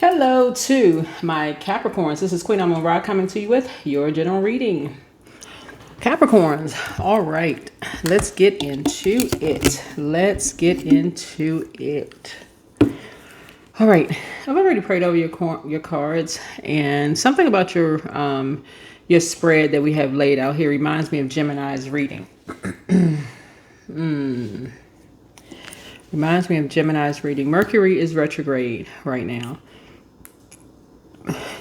Hello to my Capricorns. This is Queen Amon coming to you with your general reading. Capricorns, all right, let's get into it. All right, I've already prayed over your cards, and something about your spread that we have laid out here reminds me of Gemini's reading. Reminds me of Gemini's reading. Mercury is retrograde right now.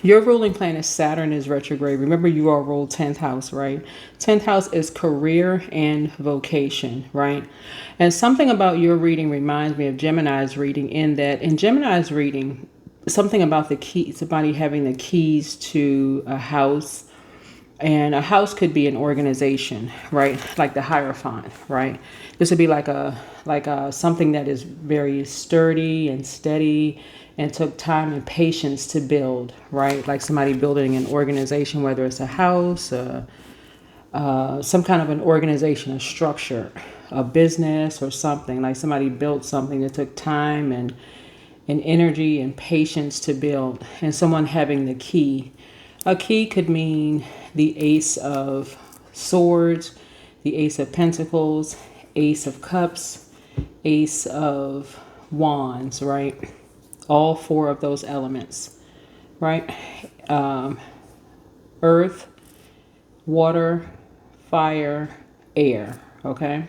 Your ruling planet Saturn is retrograde. Remember, you all rule 10th house, right? 10th house is career and vocation, right? And something about your reading reminds me of Gemini's reading in that in Gemini's reading, something about the key, somebody having the keys to a house. And a house could be an organization, right? Like the Hierophant, right? This would be like a something that is very sturdy and steady and took time and patience to build, right? Like somebody building an organization, whether it's a house, some kind of an organization, a structure, a business or something. Like somebody built something that took time and energy and patience to build. And someone having the key. A key could mean the Ace of Swords, the Ace of Pentacles, Ace of Cups, Ace of Wands, right? All four of those elements, right? Earth, water, fire, air, okay?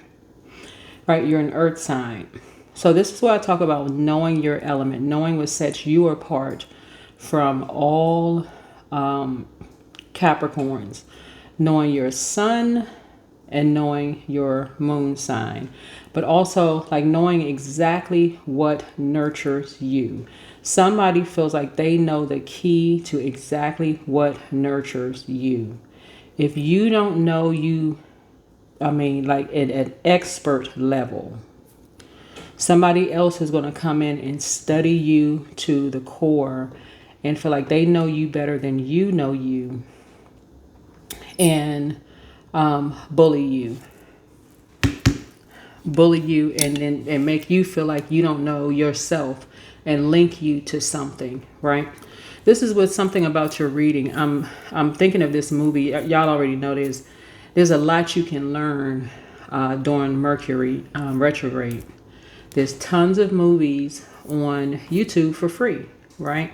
Right, you're an earth sign. So this is what I talk about, knowing your element, knowing what sets you apart from all Capricorns, knowing your sun and knowing your moon sign, but also like knowing exactly what nurtures you. Somebody feels like they know the key to exactly what nurtures you. If you don't know you, like at an expert level, somebody else is going to come in and study you to the core and feel like they know you better than you know you, and bully you and make you feel like you don't know yourself and link you to something, right? This is what something about your reading. I'm thinking of this movie. Y'all already know this. There's a lot you can learn during Mercury retrograde. There's tons of movies on YouTube for free, right?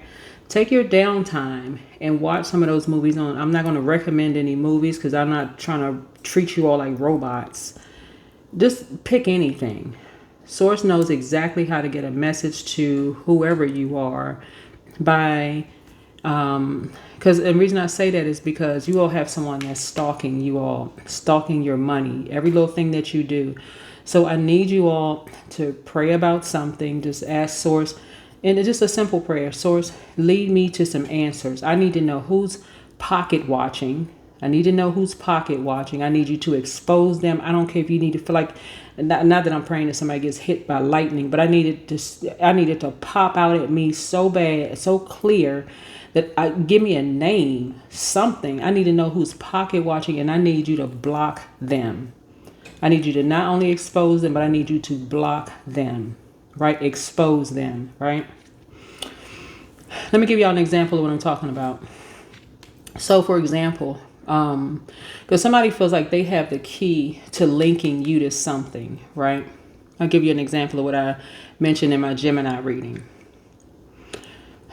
Take your downtime and watch some of those movies on. I'm not going to recommend any movies because I'm not trying to treat you all like robots. Just pick anything. Source knows exactly how to get a message to whoever you are by, because the reason I say that is because you all have someone that's stalking you all, stalking your money, every little thing that you do. So I need you all to pray about something. Just ask Source. And it's just a simple prayer. Source, lead me to some answers. I need to know who's pocket watching. I need to know who's pocket watching. I need you to expose them. I don't care if you need to feel like, not that I'm praying that somebody gets hit by lightning, but I need it to pop out at me so bad, so clear that give me a name, something. I need to know who's pocket watching, and I need you to block them. I need you to not only expose them, but I need you to block them. Right? Expose them, right? Let me give y'all an example of what I'm talking about. So for example, because somebody feels like they have the key to linking you to something, right? I'll give you an example of what I mentioned in my Gemini reading.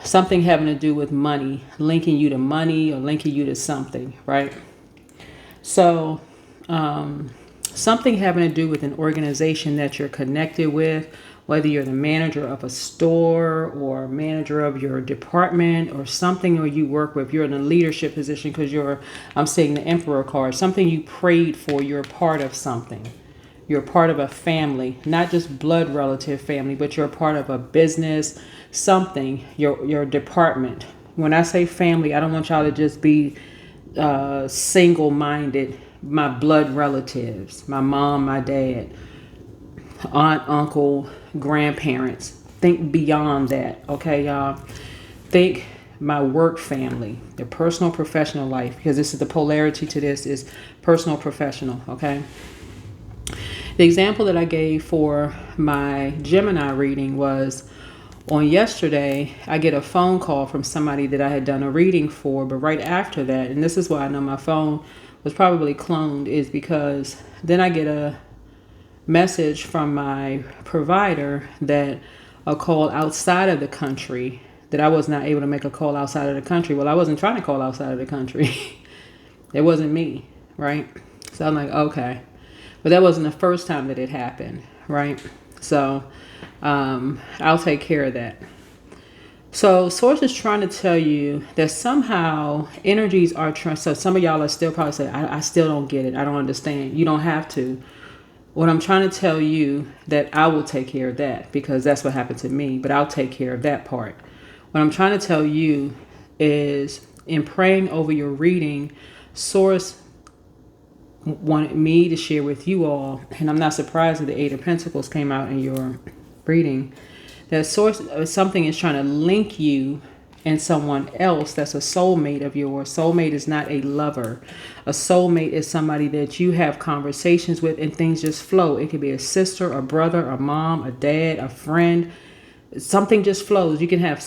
Something having to do with money, linking you to money or linking you to something, right? So something having to do with an organization that you're connected with, whether you're the manager of a store or manager of your department or something, or you work with, you're in a leadership position because I'm seeing the Emperor card, something you prayed for, you're a part of something. You're a part of a family, not just blood relative family, but you're a part of a business, something, your department. When I say family, I don't want y'all to just be single-minded. My blood relatives, my mom, my dad, aunt, uncle, grandparents. Think beyond that, okay, y'all? Think my work family, the personal, professional life, because this is the polarity to this is personal, professional, okay? The example that I gave for my Gemini reading was On yesterday, I get a phone call from somebody that I had done a reading for, but right after that, and this is why I know my phone was probably cloned, is because then I get a message from my provider that a call outside of the country, that I was not able to make a call outside of the country. Well, I wasn't trying to call outside of the country. It wasn't me, right? So I'm like, okay. But that wasn't the first time that it happened, right? So I'll take care of that. So Source is trying to tell you that somehow energies are trying. So some of y'all are still probably saying, I still don't get it. I don't understand. You don't have to. What I'm trying to tell you, that I will take care of that, because that's what happened to me, but I'll take care of that part. What I'm trying to tell you is, in praying over your reading, Source wanted me to share with you all, and I'm not surprised that the Eight of Pentacles came out in your reading, that Source, something is trying to link you and someone else that's a soulmate of yours. Soulmate is not a lover. A soulmate is somebody that you have conversations with and things just flow. It could be a sister, a brother, a mom, a dad, a friend. Something just flows. You can have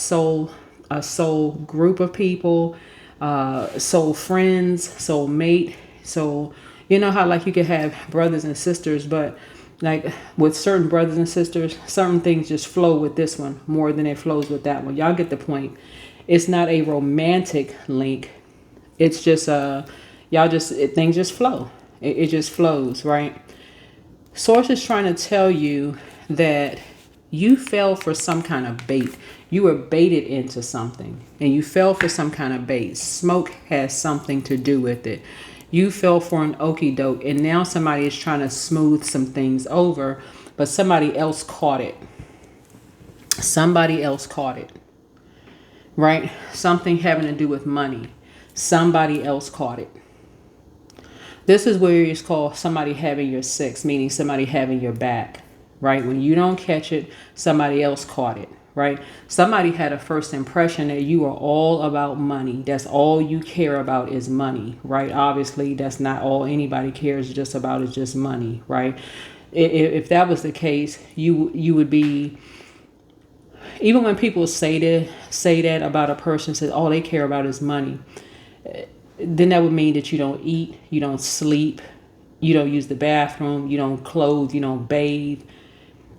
a soul group of people, soul friends, soulmate. So you know how like you could have brothers and sisters, but like with certain brothers and sisters, certain things just flow with this one more than it flows with that one. Y'all get the point. It's not a romantic link. It's just things just flow. It just flows, right? Source is trying to tell you that you fell for some kind of bait. You were baited into something, and you fell for some kind of bait. Smoke has something to do with it. You fell for an okie doke, and now somebody is trying to smooth some things over, but somebody else caught it. Somebody else caught it. Right? Something having to do with money. Somebody else caught it. This is where it's called somebody having your six, meaning somebody having your back. Right? When you don't catch it, somebody else caught it. Right? Somebody had a first impression that you are all about money. That's all you care about is money. Right? Obviously, that's not all anybody cares just about is just money. Right? If that was the case, you would be... Even when people say that about a person, says all they care about is money, then that would mean that you don't eat, you don't sleep, you don't use the bathroom, you don't clothe, you don't bathe.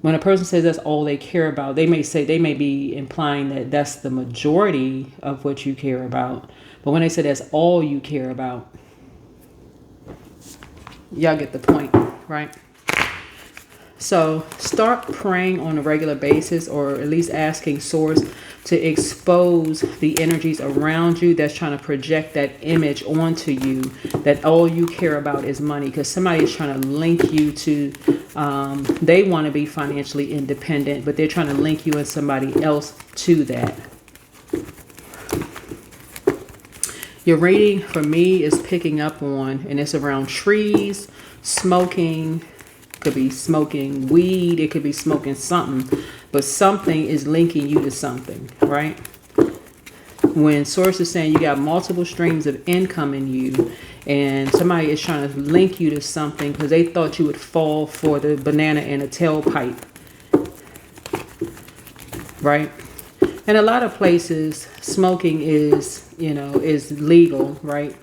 When a person says that's all they care about, they may be implying that that's the majority of what you care about. But when they say that's all you care about, y'all get the point, right? So start praying on a regular basis, or at least asking Source to expose the energies around you that's trying to project that image onto you, that all you care about is money. Because somebody is trying to link you to, they want to be financially independent, but they're trying to link you and somebody else to that. Your reading for me is picking up on, and it's around trees, smoking. Could be smoking weed, it could be smoking something, but something is linking you to something, right? When Source is saying you got multiple streams of income in you, and somebody is trying to link you to something because they thought you would fall for the banana in a tailpipe, right? And a lot of places smoking is legal, right?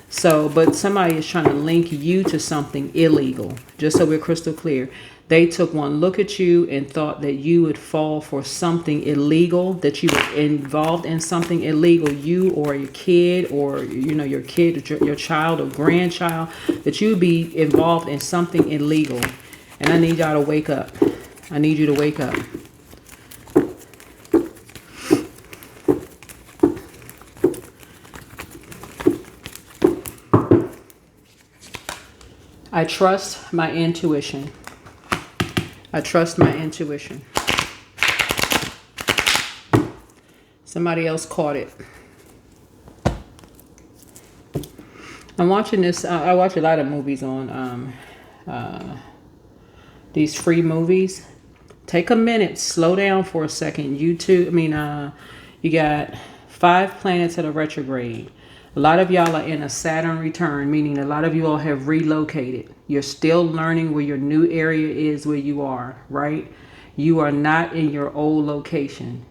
So, but somebody is trying to link you to something illegal. Just so we're crystal clear. They took one look at you and thought that you would fall for something illegal, that you were involved in something illegal, you or your kid, or, your kid, your child or grandchild, that you would be involved in something illegal. And I need y'all to wake up. I need you to wake up. I trust my intuition. I trust my intuition. Somebody else caught it. I'm watching this. I watch a lot of movies on these free movies. Take a minute. Slow down for a second. You got 5 planets that are retrograde. A lot of y'all are in a Saturn return, meaning a lot of you all have relocated. You're still learning where your new area is, where you are, right? You are not in your old location.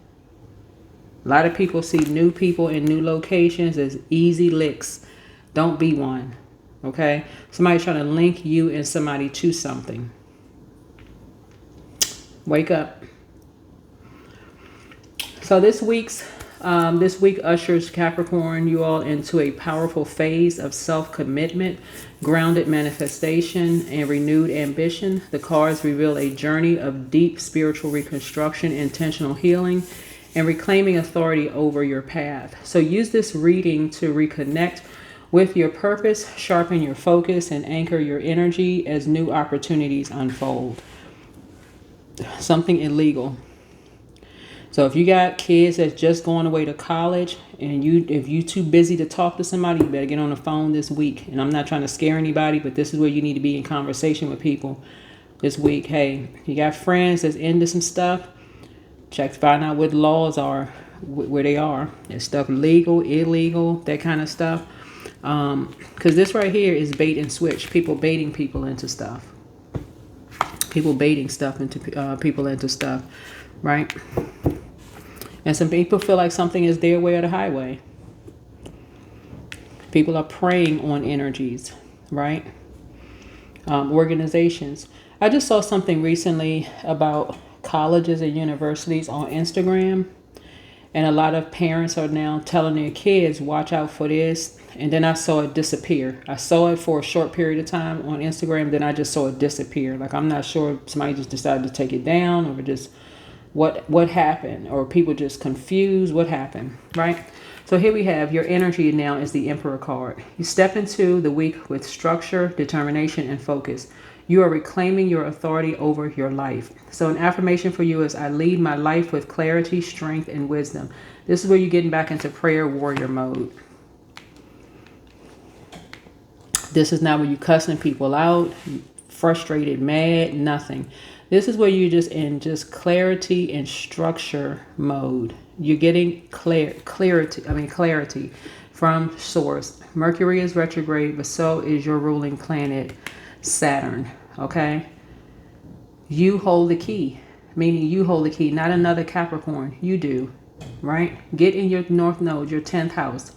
A lot of people see new people in new locations as easy licks. Don't be one. Okay? Somebody's trying to link you and somebody to something. Wake up. So this week ushers Capricorn, you all, into a powerful phase of self-commitment, grounded manifestation, and renewed ambition. The cards reveal a journey of deep spiritual reconstruction, intentional healing, and reclaiming authority over your path. So use this reading to reconnect with your purpose, sharpen your focus, and anchor your energy as new opportunities unfold. Something illegal. So if you got kids that's just going away to college and if you too busy to talk to somebody, you better get on the phone this week. And I'm not trying to scare anybody, but this is where you need to be in conversation with people this week. Hey, you got friends that's into some stuff, find out what laws are, where they are. Is stuff legal, illegal, that kind of stuff. Because this right here is bait and switch. People baiting people into stuff. People baiting stuff into people into stuff, right? And some people feel like something is their way or the highway. People are preying on energies, right? Organizations. I just saw something recently about colleges and universities on Instagram. And a lot of parents are now telling their kids, watch out for this. And then I saw it disappear. I saw it for a short period of time on Instagram. Then I just saw it disappear. Like, I'm not sure if somebody just decided to take it down or just what happened, or people just confused what happened, right? So here we have your energy now is the Emperor card. You step into the week with structure, determination, and focus. You are reclaiming your authority over your life. So an affirmation for you is, I lead my life with clarity, strength, and wisdom. This is where you're getting back into prayer warrior mode. This is not where you're cussing people out, frustrated, mad, nothing. This is where you're just in clarity and structure mode. You're getting clarity from source. Mercury is retrograde, but so is your ruling planet, Saturn. Okay? You hold the key, meaning you hold the key, not another Capricorn. You do, right? Get in your North Node, your 10th house,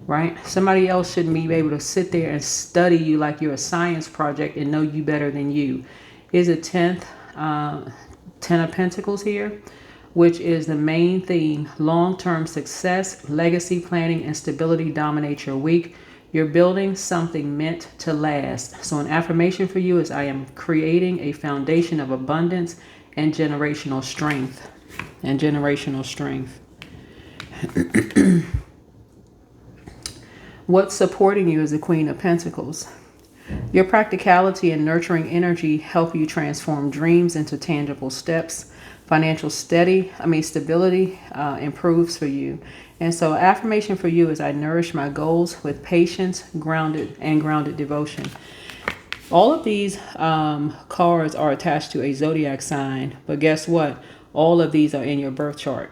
right? Somebody else shouldn't be able to sit there and study you like you're a science project and know you better than you. Is a 10th, 10 of Pentacles here, which is the main theme. Long-term success, legacy planning, and stability dominate your week. You're building something meant to last. So an affirmation for you is, I am creating a foundation of abundance and generational strength. What's supporting you is the Queen of Pentacles. Your practicality and nurturing energy help you transform dreams into tangible steps. Financial stability improves for you. And so affirmation for you is, I nourish my goals with patience, grounded devotion. All of these cards are attached to a zodiac sign, but guess what? All of these are in your birth chart.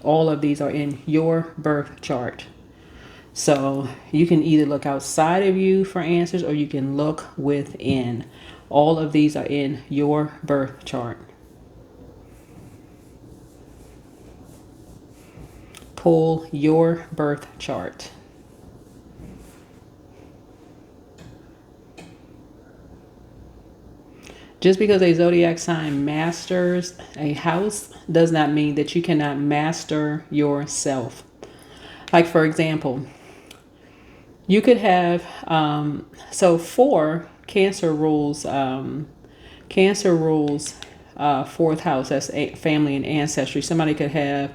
All of these are in your birth chart. So you can either look outside of you for answers, or you can look within. All of these are in your birth chart. Pull your birth chart. Just because a zodiac sign masters a house does not mean that you cannot master yourself. Like, for example, you could have, Cancer rules fourth house. That's family and ancestry. Somebody could have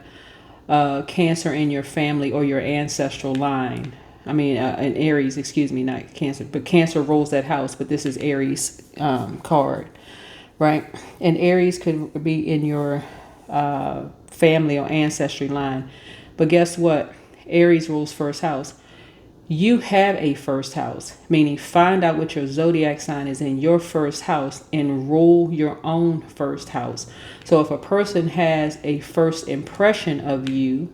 Cancer in your family or your ancestral line. An Aries, not Cancer, but Cancer rules that house, but this is Aries card, right? And Aries could be in your family or ancestry line. But guess what? Aries rules first house. You have a first house, meaning find out what your zodiac sign is in your first house and rule your own first house. So if a person has a first impression of you,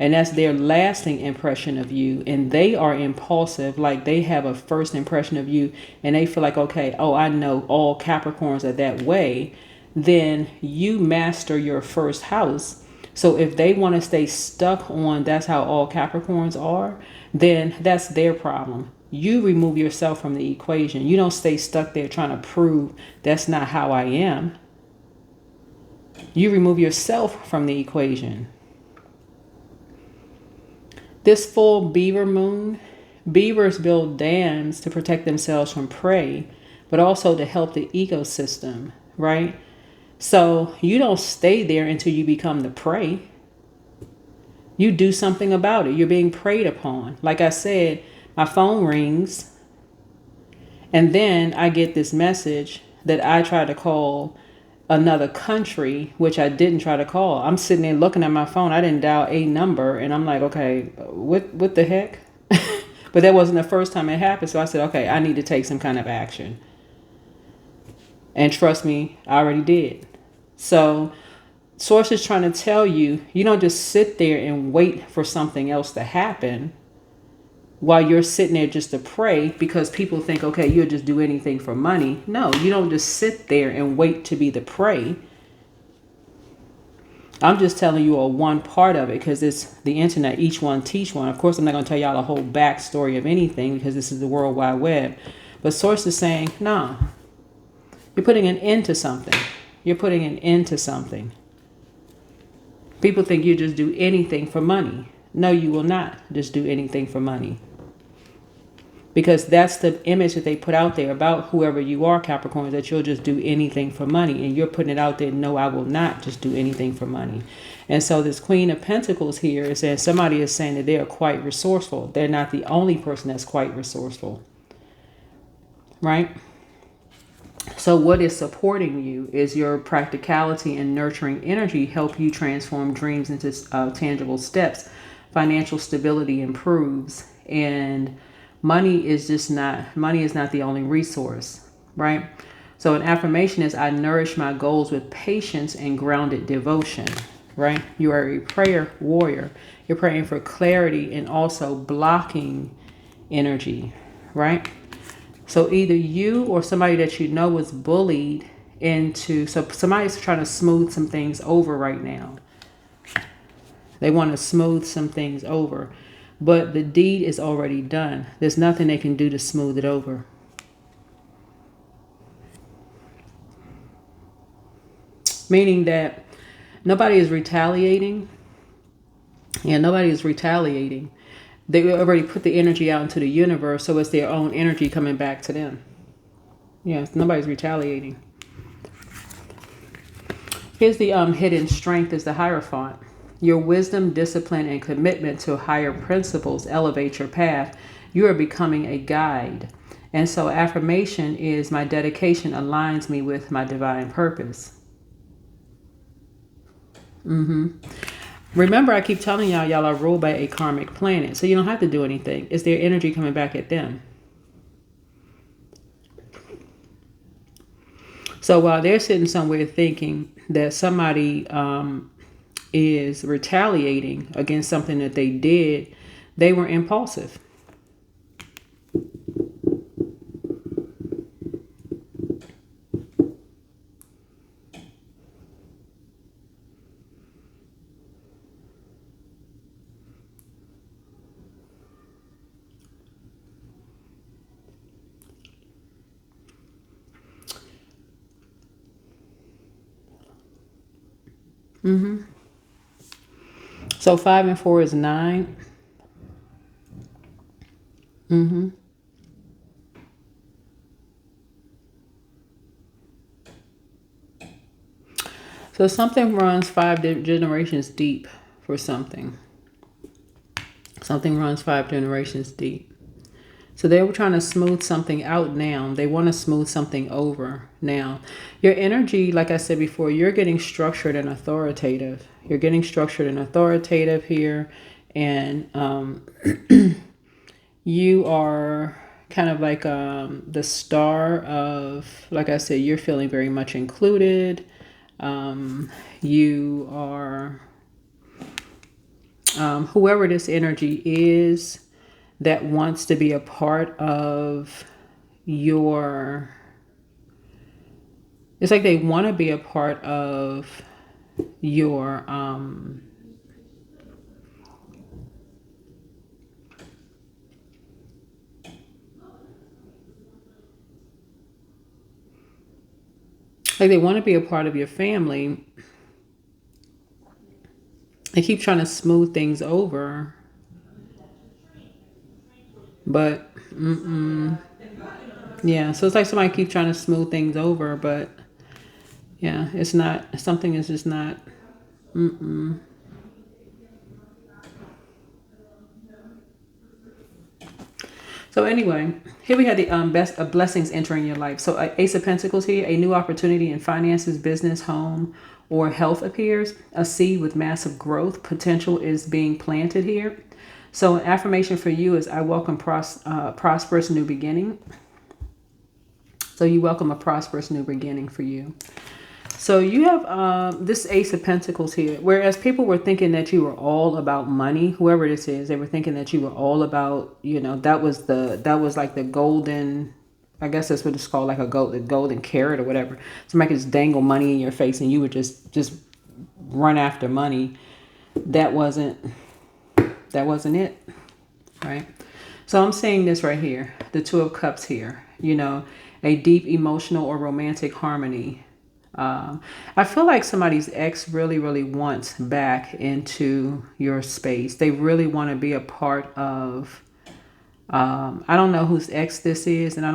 and that's their lasting impression of you, and they are impulsive, like they have a first impression of you and they feel like, okay, I know all Capricorns are that way, then you master your first house. So if they want to stay stuck on that's how all Capricorns are, then that's their problem. You remove yourself from the equation. You don't stay stuck there trying to prove that's not how I am. You remove yourself from the equation. This full beaver moon, beavers build dams to protect themselves from prey, but also to help the ecosystem, right? So you don't stay there until you become the prey. You do something about it. You're being preyed upon. Like I said, my phone rings and then I get this message that I tried to call another country, which I didn't try to call. I'm sitting there looking at my phone. I didn't dial a number and I'm like, okay, what the heck? But that wasn't the first time it happened. So I said, okay, I need to take some kind of action. And trust me, I already did. So Source is trying to tell you, you don't just sit there and wait for something else to happen while you're sitting there just to pray because people think, okay, you'll just do anything for money. No, you don't just sit there and wait to be the prey. I'm just telling you one part of it because it's the internet, each one teach one. Of course, I'm not going to tell y'all the whole backstory of anything because this is the World Wide Web. But Source is saying, no, you're putting an end to something. You're putting an end to something. People think you just do anything for money. No, you will not just do anything for money. Because that's the image that they put out there about whoever you are, Capricorn, that you'll just do anything for money. And you're putting it out there, no, I will not just do anything for money. And so this Queen of Pentacles here is that somebody is saying that they are quite resourceful. They're not the only person that's quite resourceful. Right? So what is supporting you is your practicality and nurturing energy help you transform dreams into tangible steps. Financial stability improves, and money is not the only resource, right? So an affirmation is, I nourish my goals with patience and grounded devotion, right? You are a prayer warrior. You're praying for clarity and also blocking energy, right? So either you or somebody that you know was bullied into, so somebody's trying to smooth some things over right now. They want to smooth some things over, but the deed is already done. There's nothing they can do to smooth it over. Meaning that nobody is retaliating. Yeah, nobody is retaliating. They already put the energy out into the universe, so it's their own energy coming back to them. Yes, nobody's retaliating. Here's the hidden strength is the Hierophant. Your wisdom, discipline, and commitment to higher principles elevate your path. You are becoming a guide. And so affirmation is, my dedication aligns me with my divine purpose. Remember, I keep telling y'all are ruled by a karmic planet, so you don't have to do anything. It's their energy coming back at them. So while they're sitting somewhere thinking that somebody is retaliating against something that they did, they were impulsive. So 5 and 4 is 9. So something runs 5 generations deep for something. Something runs 5 generations deep. So they were trying to smooth something out now. They want to smooth something over now. Your energy, like I said before, you're getting structured and authoritative. You're getting structured and authoritative here. And you are kind of like the star of, like I said, you're feeling very much included. You are, whoever this energy is that wants to be a part of your It's like they want to be a part of your like they want to be a part of your family. They keep trying to smooth things over, but yeah. So it's like somebody keep trying to smooth things over, but yeah, it's not. Something is just not. So anyway, here we had the best blessings entering your life. So Ace of Pentacles here, a new opportunity in finances, business, home, or health appears. A seed with massive growth potential is being planted here. So an affirmation for you is I welcome prosperous new beginning. So you welcome a prosperous new beginning for you. So you have this Ace of Pentacles here, whereas people were thinking that you were all about money, whoever this is, they were thinking that you were all about, that was like the golden, I guess that's what it's called, like the golden carrot or whatever. Somebody could just dangle money in your face and you would just run after money. That wasn't it, right? So I'm saying this right here, the Two of Cups here, a deep emotional or romantic harmony. I feel like somebody's ex really, really wants back into your space. They really want to be a part of, I don't know whose ex this is, and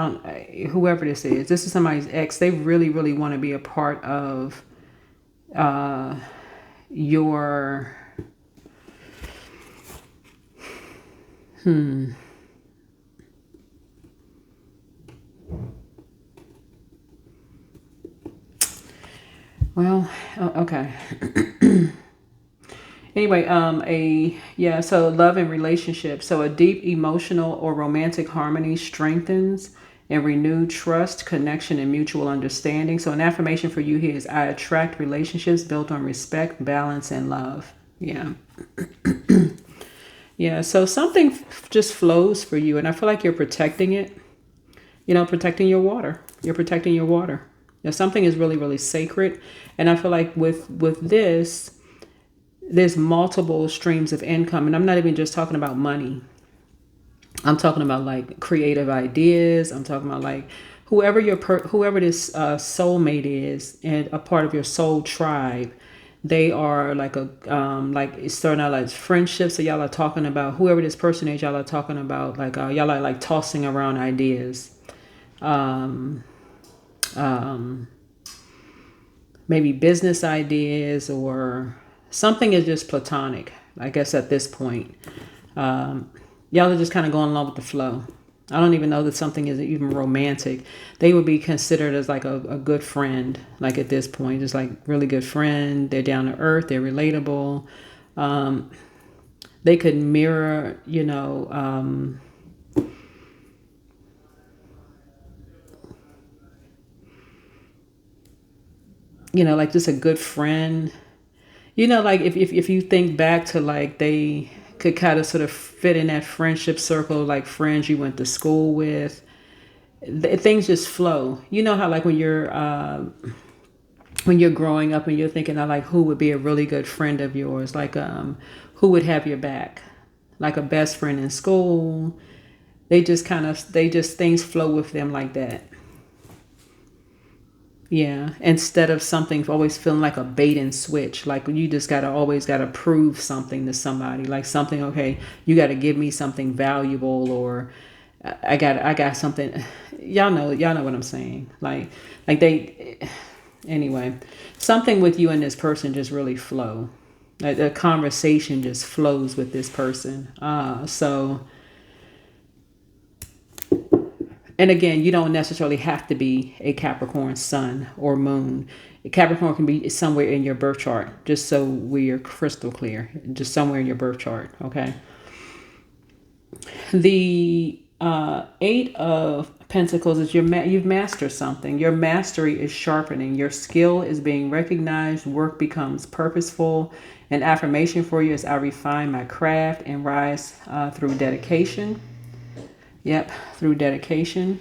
whoever this is somebody's ex. They really, really want to be a part of your, well, okay. Anyway, so love and relationship. So a deep emotional or romantic harmony strengthens and renewed trust, connection, and mutual understanding. So an affirmation for you here is I attract relationships built on respect, balance, and love. Yeah. Yeah, so something just flows for you, and I feel like you're protecting it, protecting your water. You're protecting your water. Something is really, really sacred, and I feel like with this, there's multiple streams of income, and I'm not even just talking about money. I'm talking about like creative ideas. I'm talking about like whoever this soulmate is and a part of your soul tribe. They are like like it's starting out like friendships. So y'all are talking about whoever this person is. Y'all are talking about like y'all are like tossing around ideas. Maybe business ideas or something is just platonic, I guess, at this point. Y'all are just kind of going along with the flow. I don't even know that something is even romantic. They would be considered as like a good friend, like at this point, just like really good friend. They're down to earth. They're relatable. They could mirror, like just a good friend. Like if you think back to like they could kind of sort of fit in that friendship circle, like friends you went to school with. Things just flow. You know how like when you're growing up and you're thinking of like who would be a really good friend of yours, like who would have your back, like a best friend in school. They just things flow with them like that. Yeah, instead of something always feeling like a bait and switch, like you just always gotta prove something to somebody, like something. Okay, you got to give me something valuable, or I got something. Y'all know what I'm saying. Like they, anyway, something with you and this person just really flow. Like the conversation just flows with this person. And again, you don't necessarily have to be a Capricorn sun or moon. Capricorn can be somewhere in your birth chart, just so we're crystal clear, just somewhere in your birth chart, okay? The Eight of Pentacles is you've mastered something. Your mastery is sharpening. Your skill is being recognized. Work becomes purposeful. An affirmation for you is I refine my craft and rise through dedication. Yep, through dedication.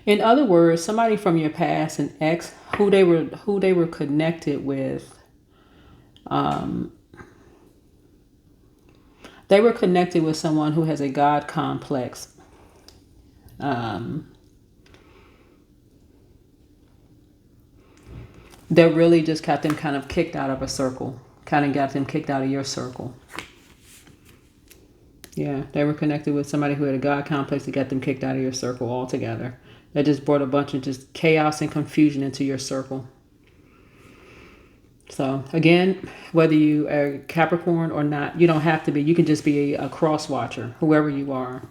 In other words, somebody from your past, an ex, who they were connected with. They were connected with someone who has a God complex. That really just got them kind of kicked out of a circle. Kind of got them kicked out of your circle. Yeah, they were connected with somebody who had a God complex that got them kicked out of your circle altogether. That just brought a bunch of just chaos and confusion into your circle. So again, whether you are Capricorn or not, you don't have to be. You can just be a cross watcher, whoever you are.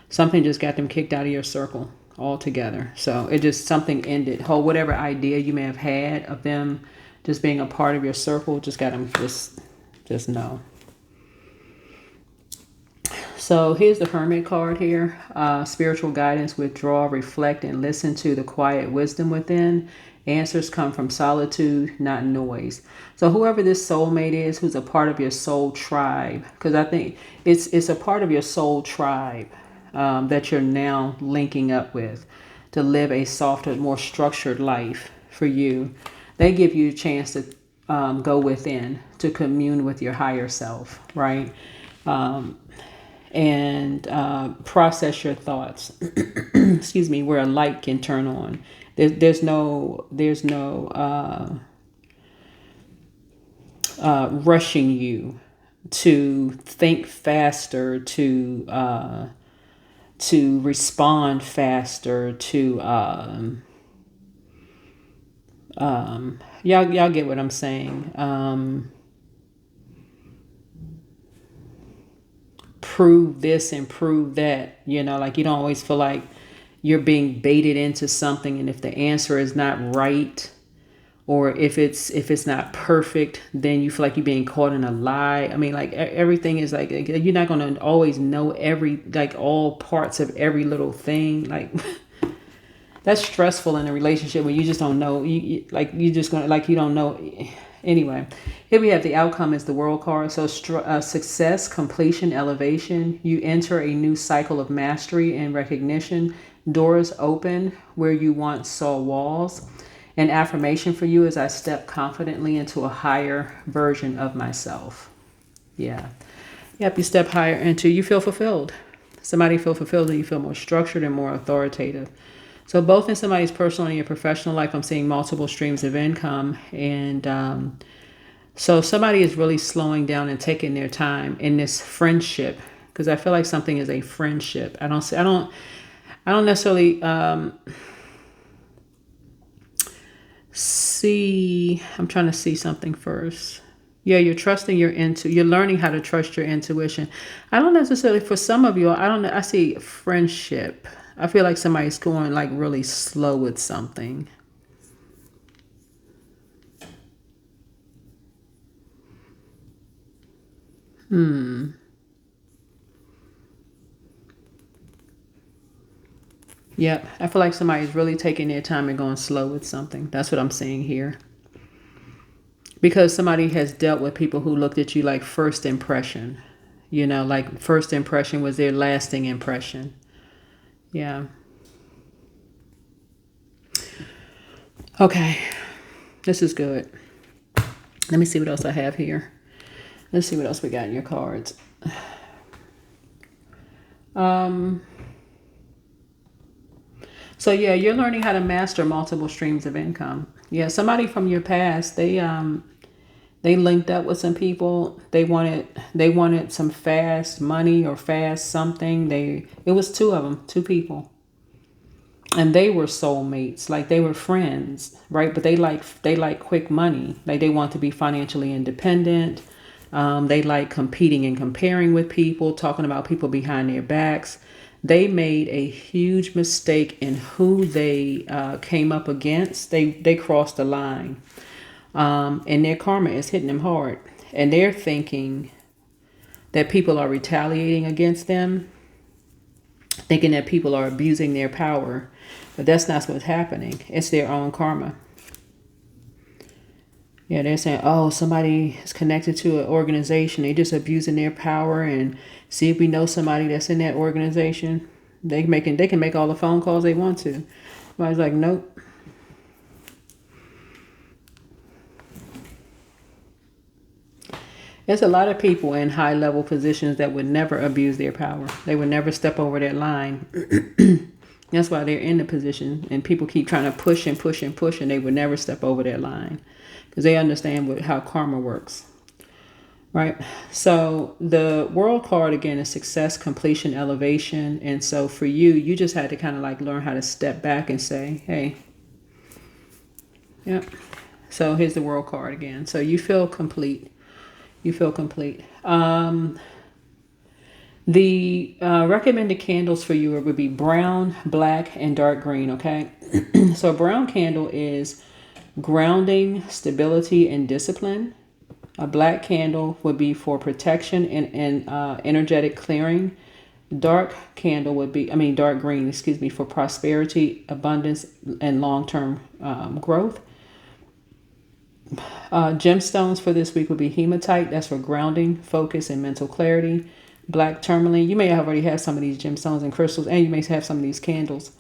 Something just got them kicked out of your circle altogether. So it just, something ended. Whatever idea you may have had of them just being a part of your circle, just got them just no. So here's the Hermit card here. Spiritual guidance, withdraw, reflect, and listen to the quiet wisdom within. Answers come from solitude, not noise. So whoever this soulmate is, who's a part of your soul tribe, because I think it's a part of your soul tribe that you're now linking up with to live a softer, more structured life for you. They give you a chance to go within, to commune with your higher self, right? And process your thoughts. Excuse me, where a light can turn on. There's no rushing you to think faster, to respond faster, to y'all get what I'm saying. Prove this and prove that, like you don't always feel like you're being baited into something, and if the answer is not right, or if it's not perfect, then you feel like you're being caught in a lie. I mean, like everything is like, you're not going to always know all parts of every little thing. Like that's stressful in a relationship when you just don't know. You just gonna, like, you don't know. Anyway, here we have the outcome is the World card. So success, completion, elevation. You enter a new cycle of mastery and recognition. Doors open where you once saw walls. An affirmation for you is I step confidently into a higher version of myself. Yeah. Yep, you step higher into, you feel fulfilled. Somebody feel fulfilled and you feel more structured and more authoritative. So both in somebody's personal and your professional life, I'm seeing multiple streams of income. And so somebody is really slowing down and taking their time in this friendship, because I feel like something is a friendship. I don't necessarily see, I'm trying to see something first. Yeah, you're trusting you're learning how to trust your intuition. I don't necessarily, for some of you, I don't know, I see friendship. I feel like somebody's going like really slow with something. Yep, I feel like somebody's really taking their time and going slow with something. That's what I'm seeing here. Because somebody has dealt with people who looked at you like first impression. Like first impression was their lasting impression. Yeah. Okay, this is good. Let me see what else I have here. Let's see what else we got in your cards. So yeah, you're learning how to master multiple streams of income. Yeah, somebody from your past, they linked up with some people. They wanted some fast money or fast something. It was two of them, two people. And they were soulmates, like they were friends, right? But they like quick money. Like they want to be financially independent. They like competing and comparing with people, talking about people behind their backs. They made a huge mistake in who they came up against. They crossed the line, and their karma is hitting them hard. And they're thinking that people are retaliating against them, thinking that people are abusing their power. But that's not what's happening. It's their own karma. Yeah, they're saying, oh, somebody is connected to an organization. They're just abusing their power, and see if we know somebody that's in that organization. They can make all the phone calls they want to. But I was like, nope. There's a lot of people in high level positions that would never abuse their power. They would never step over that line. That's why they're in the position, and people keep trying to push and push and push, and they would never step over that line because they understand how karma works. Right. So the world card again is success, completion, elevation. And so for you, you just had to kind of like learn how to step back and say, hey, yep. So here's the world card again. So you feel complete. You feel complete. The recommended candles for you would be brown, black, and dark green. Okay. So a brown candle is grounding, stability, and discipline. A black candle would be for protection and energetic clearing. Dark candle would be, dark green, excuse me, for prosperity, abundance, and long-term growth. Gemstones for this week would be hematite. That's for grounding, focus, and mental clarity. Black tourmaline. You may already have some of these gemstones and crystals, and you may have some of these candles.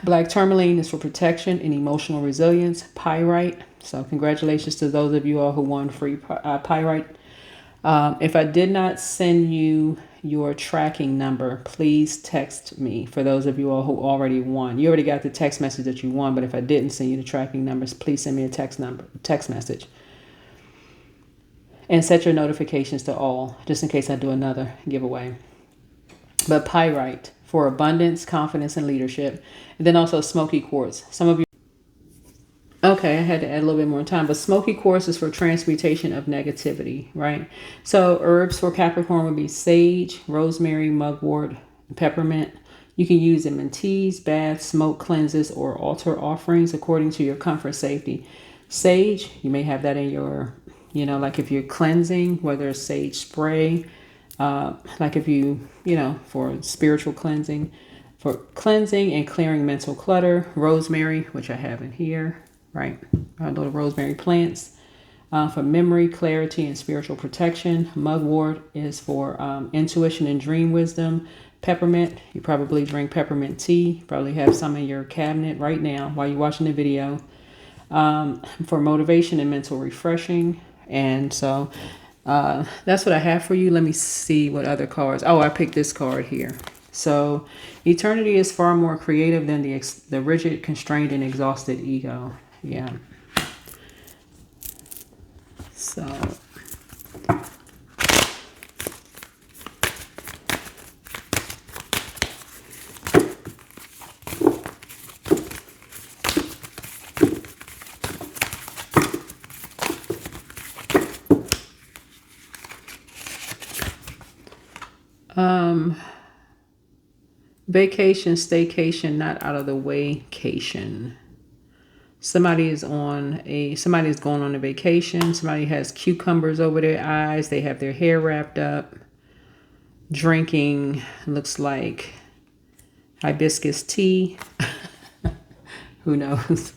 Black tourmaline is for protection and emotional resilience. Pyrite. So congratulations to those of you all who won free pyrite. If I did not send you your tracking number, please text me. For those of you all who already won, you already got the text message that you won. But if I didn't send you the tracking numbers, please send me a text message, and set your notifications to all, just in case I do another giveaway. But pyrite for abundance, confidence, and leadership, and then also smoky quartz. Some of you. Okay, I had to add a little bit more time, but smoky quartz is for transmutation of negativity, right? So herbs for Capricorn would be sage, rosemary, mugwort, peppermint. You can use them in teas, baths, smoke cleanses, or altar offerings according to your comfort, safety. Sage, you may have that in your, like if you're cleansing, whether it's sage spray, like if you, for spiritual cleansing, for cleansing and clearing mental clutter. Rosemary, which I have in here. Right, our little rosemary plants for memory, clarity, and spiritual protection. Mugwort is for intuition and dream wisdom. Peppermint, you probably drink peppermint tea. Probably have some in your cabinet right now while you're watching the video. For motivation and mental refreshing. And so that's what I have for you. Let me see what other cards. Oh, I picked this card here. So eternity is far more creative than the rigid, constrained, and exhausted ego. Yeah. So vacation, staycation, not out of the waycation. Somebody's going on a vacation. Somebody has cucumbers over their eyes. They have their hair wrapped up. Drinking, looks like hibiscus tea. Who knows?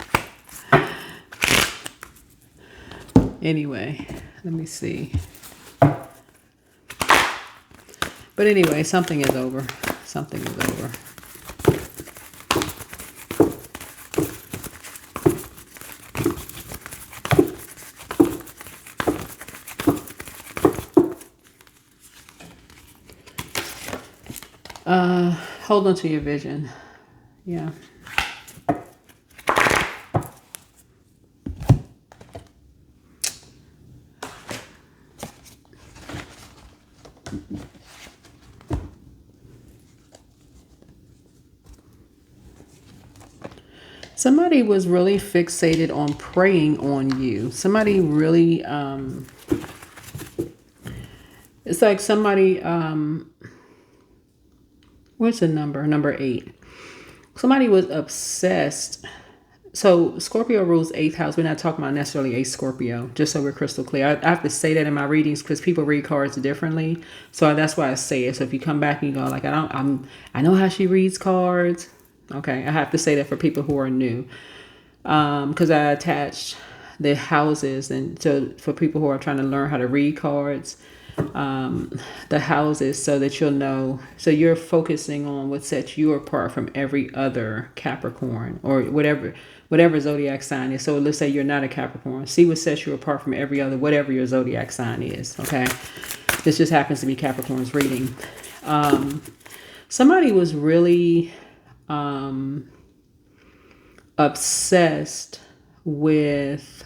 Anyway, let me see. But anyway, something is over. Something is over. Hold on to your vision. Yeah. Somebody was really fixated on preying on you. Somebody really, it's like somebody, where's the number? Number 8. Somebody was obsessed. So Scorpio rules 8th house. We're not talking about necessarily a Scorpio, just so we're crystal clear. I have to say that in my readings because people read cards differently. So that's why I say it. So if you come back and you go like, I know how she reads cards. Okay, I have to say that for people who are new. Because I attached the houses and so for people who are trying to learn how to read cards. the houses so that you'll know. So you're focusing on what sets you apart from every other Capricorn or whatever zodiac sign is. So let's say you're not a Capricorn. See what sets you apart from every other, whatever your zodiac sign is. Okay. This just happens to be Capricorn's reading. Somebody was really obsessed with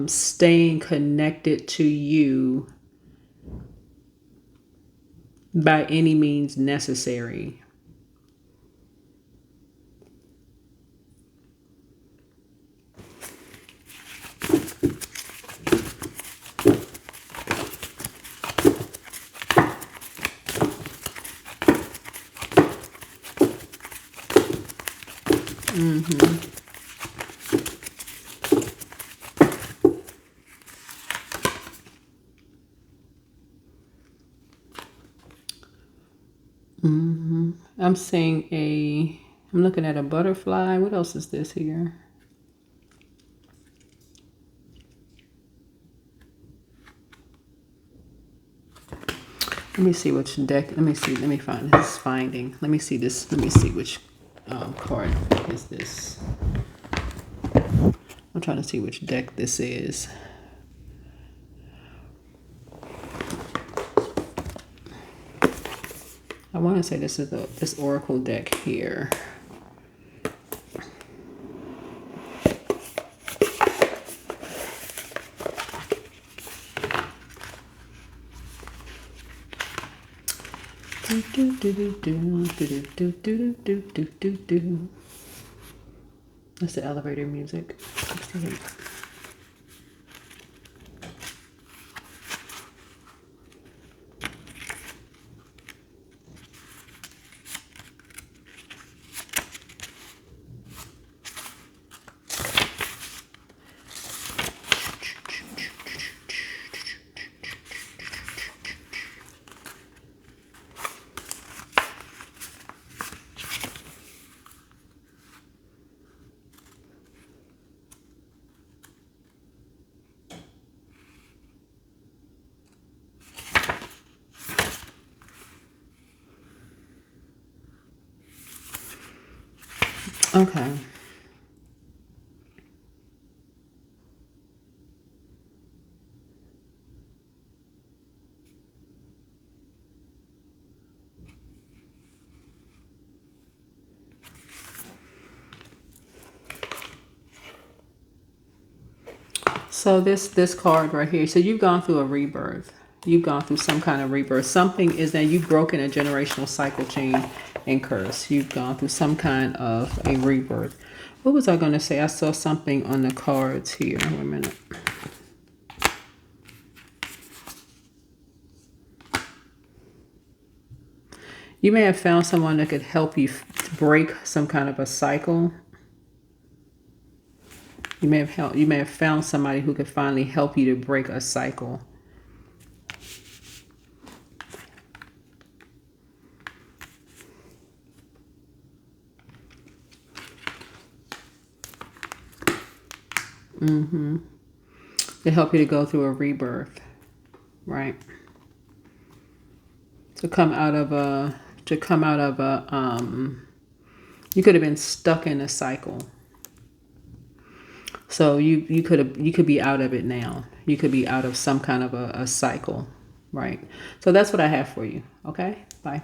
staying connected to you by any means necessary. I'm seeing I'm looking at a butterfly. What else is this here? Let me see which deck. Let me find this finding. Let me see this. Let me see which card is this. I'm trying to see which deck this is. I want to say this is this Oracle deck here. That's the elevator music. Okay. So this card right here. So you've gone through a rebirth. You've gone through some kind of rebirth. Something is that you've broken a generational cycle chain and curse. You've gone through some kind of a rebirth. What was I going to say? I saw something on the cards here. Wait a minute. You may have found someone that could help you break some kind of a cycle. You may have found somebody who could finally help you to break a cycle. To help you to go through a rebirth, right? To come out of a you could have been stuck in a cycle. So you could be out of it now. You could be out of some kind of a cycle, right? So that's what I have for you. Okay, bye.